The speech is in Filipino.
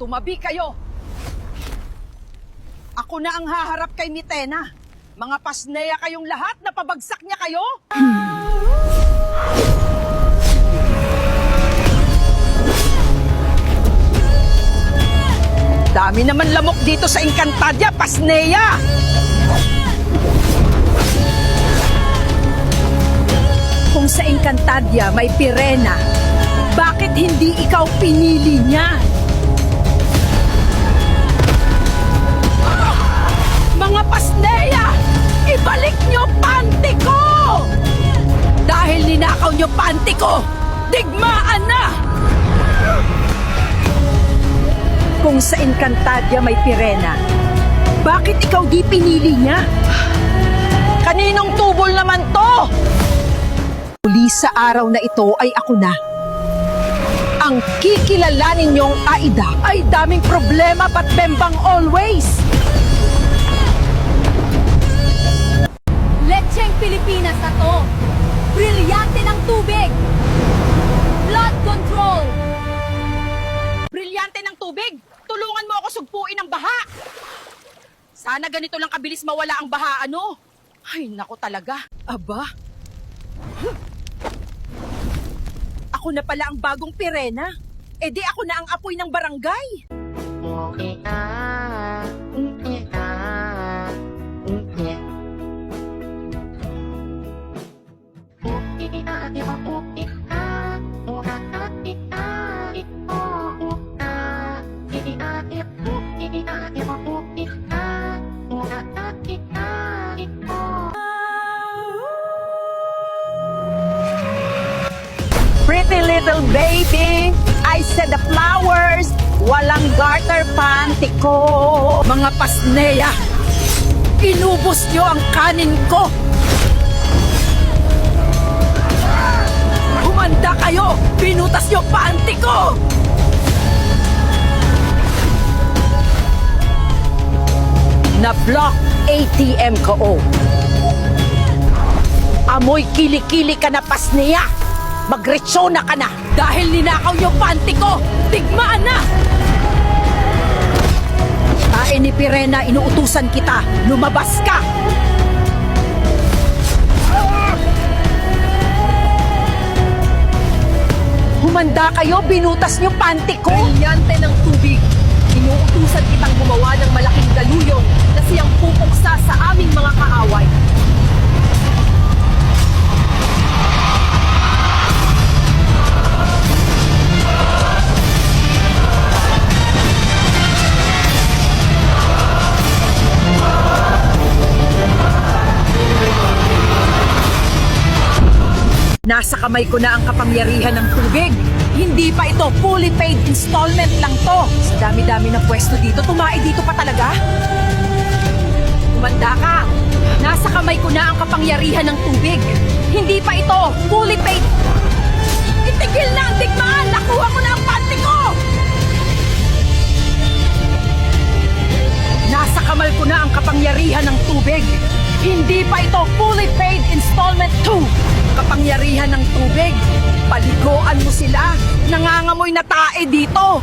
Tumabi kayo! Ako na ang haharap kay Mitena. Mga pasneya kayong lahat, napabagsak niya kayo? Dami naman lamok dito sa Encantadia, pasneya! Kung sa Encantadia may Pirena, bakit hindi ikaw pinili niya? Mga pasneya! Ibalik niyo panty ko! Dahil ninakaw niyo panty ko, digmaan na! Kung sa Encantadia may Pirena, bakit ikaw di pinili niya? Kaninong tubol naman to? Muli sa araw na ito ay ako na. Ang kikilalanin niyong Aida ay daming problema pat bembang always. Lecheng Pilipinas na to. Brilyante ng tubig. Blood control. Brilyante ng tubig! Tulungan mo ako sugpuin ang baha! Sana ganito lang kabilis mawala ang baha, ano? Ay, nako talaga. Aba? Ako na pala ang bagong Pirena. E di ako na ang apoy ng barangay. Pretty little baby, I said the flowers, walang garter panty ko. Mga pasneya, inubos niyo ang kanin ko. Humanda kayo, pinutas niyo panty ko. Na-block ATM ko, oh. Amoy kilikili ka na pasneya. Magretsona ka na dahil ninakaw niyo panty ko! Tigmaan na! Tae ni Pirena, inuutusan kita. Lumabas ka! Humanda kayo, binutas niyo panty ko! Brilyante ng tubig. Inuutusan kitang gumawa ng malaking galuyong na siyang pupuksa sa aming mga kaaway. Nasa kamay ko na ang kapangyarihan ng tubig. Hindi pa ito fully paid installment lang to. Sa dami-dami ng pwesto dito, tumae dito pa talaga? Kumanda ka. Nasa kamay ko na ang kapangyarihan ng tubig. Hindi pa ito fully paid. Itigil na ang digmaan! Nakuha ko na ang panty ko! Nasa kamay ko na ang kapangyarihan ng tubig. Hindi pa ito fully paid installment 2. Kapangyarihan ng tubig. Paligoan mo sila. Nangangamoy na tae dito.